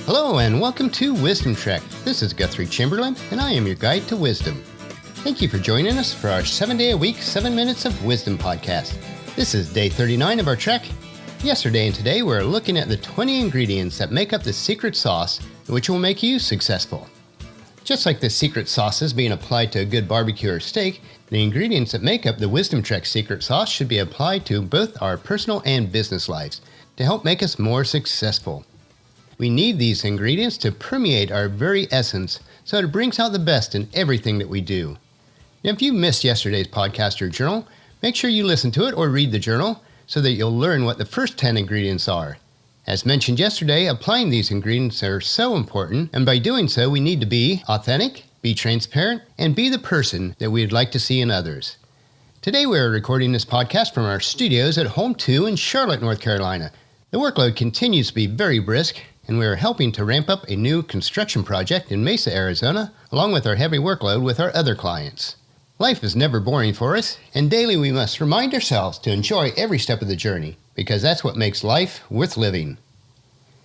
Hello and welcome to Wisdom Trek. This is Guthrie Chamberlain and I am your guide to wisdom. Thank you for joining us for our 7-day-a-week, 7 Minutes of Wisdom podcast. This is day 39 of our trek. Yesterday and today we're looking at the 20 ingredients that make up the secret sauce which will make you successful. Just like the secret sauces being applied to a good barbecue or steak, the ingredients that make up the Wisdom Trek secret sauce should be applied to both our personal and business lives to help make us more successful. We need these ingredients to permeate our very essence so it brings out the best in everything that we do. Now, if you missed yesterday's podcast or journal, make sure you listen to it or read the journal so that you'll learn what the first 10 ingredients are. As mentioned yesterday, applying these ingredients are so important, and by doing so, we need to be authentic, be transparent, and be the person that we'd like to see in others. Today, we are recording this podcast from our studios at Home 2 in Charlotte, North Carolina. The workload continues to be very brisk, and we are helping to ramp up a new construction project in Mesa, Arizona, along with our heavy workload with our other clients. Life is never boring for us, and daily we must remind ourselves to enjoy every step of the journey, because that's what makes life worth living.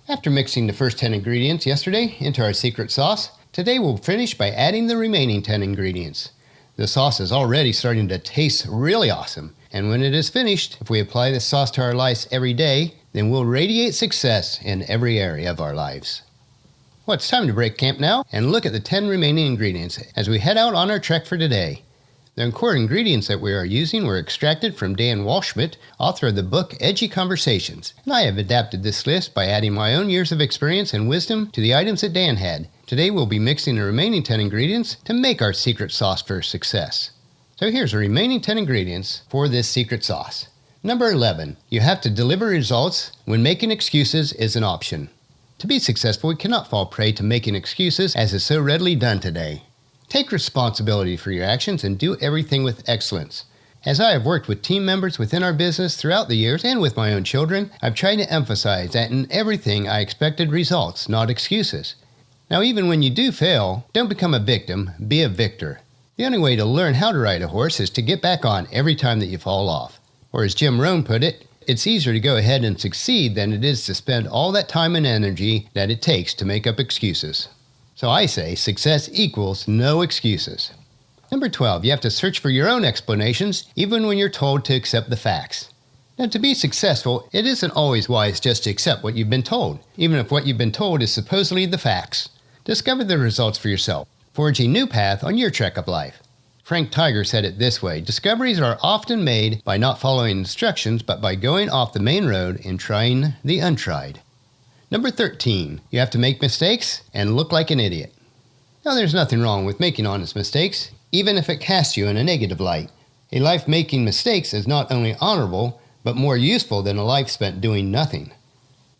After mixing the first 10 ingredients yesterday into our secret sauce, today we'll finish by adding the remaining 10 ingredients. The sauce is already starting to taste really awesome, and when it is finished, if we apply this sauce to our lives every day, then we'll radiate success in every area of our lives. Well, it's time to break camp now and look at the 10 remaining ingredients as we head out on our trek for today. The core ingredients that we are using were extracted from Dan Walschmidt, author of the book Edgy Conversations, and I have adapted this list by adding my own years of experience and wisdom to the items that Dan had. Today we'll be mixing the remaining 10 ingredients to make our secret sauce for success. So here's the remaining 10 ingredients for this secret sauce. Number 11, you have to deliver results when making excuses is an option. To be successful, we cannot fall prey to making excuses as is so readily done today. Take responsibility for your actions and do everything with excellence. As I have worked with team members within our business throughout the years and with my own children, I've tried to emphasize that in everything I expected results, not excuses. Now, even when you do fail, don't become a victim, be a victor. The only way to learn how to ride a horse is to get back on every time that you fall off. Or as Jim Rohn put it, it's easier to go ahead and succeed than it is to spend all that time and energy that it takes to make up excuses. So I say success equals no excuses. Number 12, you have to search for your own explanations even when you're told to accept the facts. Now, to be successful, it isn't always wise just to accept what you've been told, even if what you've been told is supposedly the facts. Discover the results for yourself. Forge a new path on your trek of life. Frank Tiger said it this way: discoveries are often made by not following instructions, but by going off the main road and trying the untried. Number 13, you have to make mistakes and look like an idiot. Now, there's nothing wrong with making honest mistakes, even if it casts you in a negative light. A life making mistakes is not only honorable, but more useful than a life spent doing nothing.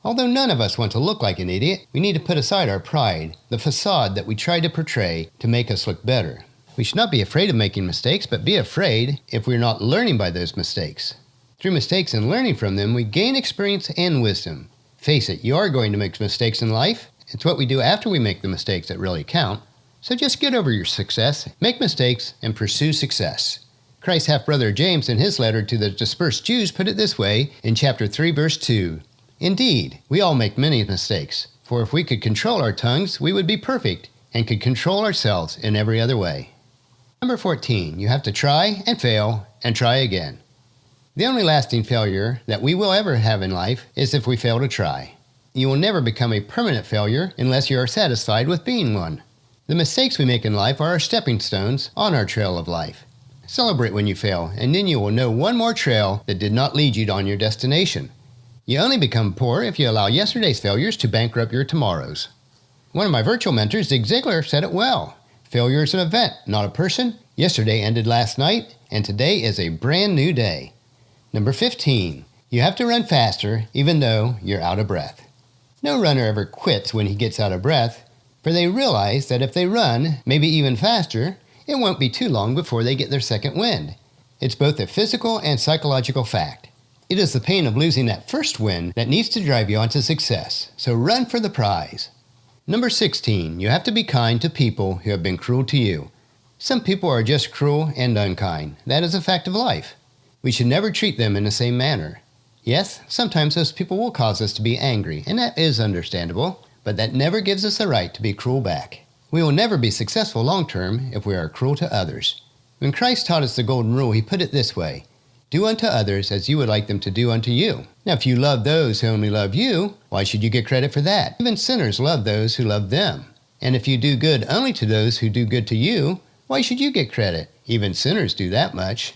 Although none of us want to look like an idiot, we need to put aside our pride, the facade that we try to portray to make us look better. We should not be afraid of making mistakes, but be afraid if we're not learning by those mistakes. Through mistakes and learning from them, we gain experience and wisdom. Face it, you are going to make mistakes in life. It's what we do after we make the mistakes that really count. So just get over your success, make mistakes, and pursue success. Christ's half-brother James, in his letter to the dispersed Jews, put it this way in chapter 3, verse 2. Indeed, we all make many mistakes, for if we could control our tongues, we would be perfect and could control ourselves in every other way. Number 14, you have to try and fail and try again. The only lasting failure that we will ever have in life is if we fail to try. You will never become a permanent failure unless you are satisfied with being one. The mistakes we make in life are our stepping stones on our trail of life. Celebrate when you fail, and then you will know one more trail that did not lead you on your destination. You only become poor if you allow yesterday's failures to bankrupt your tomorrows. One of my virtual mentors, Zig Ziglar, said it well. Failure is an event, not a person. Yesterday ended last night, and today is a brand new day. Number 15, you have to run faster even though you're out of breath. No runner ever quits when he gets out of breath, for they realize that if they run, maybe even faster, it won't be too long before they get their second wind. It's both a physical and psychological fact. It is the pain of losing that first wind that needs to drive you on to success, so run for the prize. Number 16, you have to be kind to people who have been cruel to you. Some people are just cruel and unkind. That is a fact of life. We should never treat them in the same manner. Yes, sometimes those people will cause us to be angry, and that is understandable, but that never gives us the right to be cruel back. We will never be successful long-term if we are cruel to others. When Christ taught us the golden rule, he put it this way: do unto others as you would like them to do unto you. Now, if you love those who only love you, why should you get credit for that? Even sinners love those who love them. And if you do good only to those who do good to you, why should you get credit? Even sinners do that much.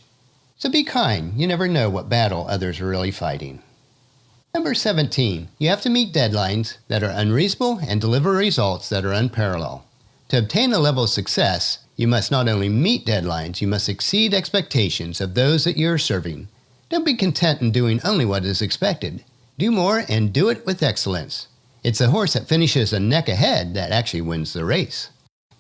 So be kind. You never know what battle others are really fighting. Number 17, you have to meet deadlines that are unreasonable and deliver results that are unparalleled. To obtain a level of success, you must not only meet deadlines, you must exceed expectations of those that you are serving. Don't be content in doing only what is expected. Do more and do it with excellence. It's the horse that finishes a neck ahead that actually wins the race.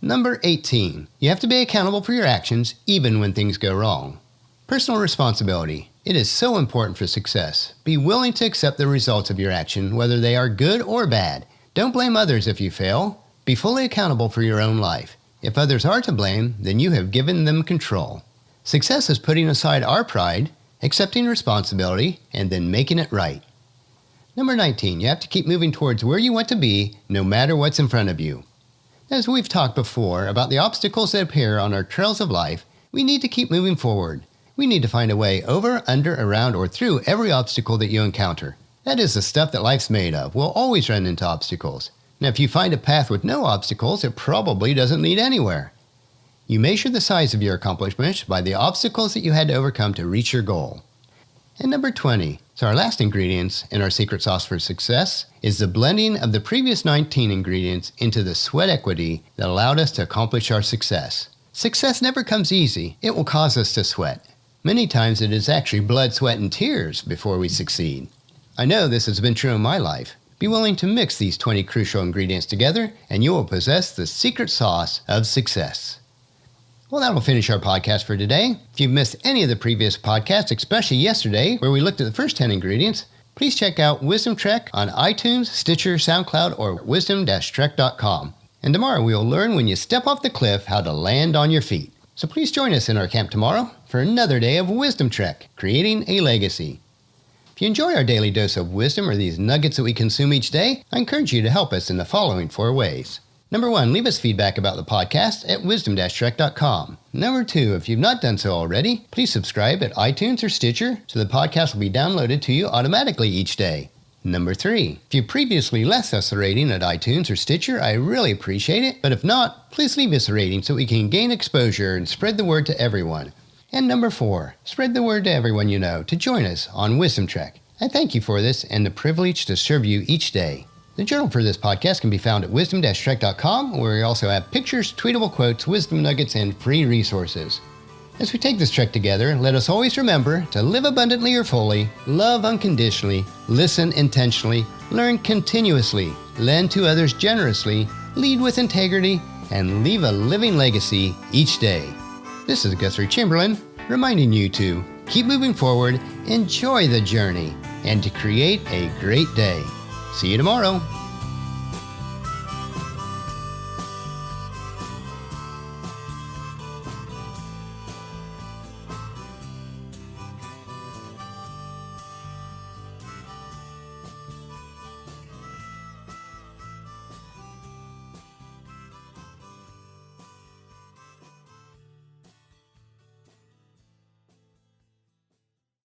Number 18, you have to be accountable for your actions even when things go wrong. Personal responsibility. It is so important for success. Be willing to accept the results of your action, whether they are good or bad. Don't blame others if you fail. Be fully accountable for your own life. If others are to blame, then you have given them control. Success is putting aside our pride, accepting responsibility, and then making it right. Number 19, you have to keep moving towards where you want to be, no matter what's in front of you. As we've talked before about the obstacles that appear on our trails of life, we need to keep moving forward. We need to find a way over, under, around, or through every obstacle that you encounter. That is the stuff that life's made of. We'll always run into obstacles. Now, if you find a path with no obstacles, it probably doesn't lead anywhere. You measure the size of your accomplishments by the obstacles that you had to overcome to reach your goal. And number 20, so our last ingredients in our secret sauce for success is the blending of the previous 19 ingredients into the sweat equity that allowed us to accomplish our success. Success never comes easy. It will cause us to sweat. Many times it is actually blood, sweat, and tears before we succeed. I know this has been true in my life. Be willing to mix these 20 crucial ingredients together, and you will possess the secret sauce of success. Well, that'll finish our podcast for today. If you've missed any of the previous podcasts, especially yesterday, where we looked at the first 10 ingredients, please check out Wisdom Trek on iTunes, Stitcher, SoundCloud, or wisdom-trek.com. And tomorrow we will learn when you step off the cliff how to land on your feet. So please join us in our camp tomorrow for another day of Wisdom Trek, creating a legacy. If you enjoy our daily dose of wisdom or these nuggets that we consume each day, I encourage you to help us in the following 4 ways. Number 1, leave us feedback about the podcast at wisdom-trek.com. Number 2, if you've not done so already, please subscribe at iTunes or Stitcher so the podcast will be downloaded to you automatically each day. Number 3, if you previously left us a rating at iTunes or Stitcher, I really appreciate it, but if not, please leave us a rating so we can gain exposure and spread the word to everyone. And number 4, spread the word to everyone you know to join us on Wisdom Trek. I thank you for this and the privilege to serve you each day. The journal for this podcast can be found at wisdom-trek.com, where we also have pictures, tweetable quotes, wisdom nuggets, and free resources. As we take this trek together, let us always remember to live abundantly or fully, love unconditionally, listen intentionally, learn continuously, lend to others generously, lead with integrity, and leave a living legacy each day. This is Guthrie Chamberlain, reminding you to keep moving forward, enjoy the journey, and to create a great day. See you tomorrow.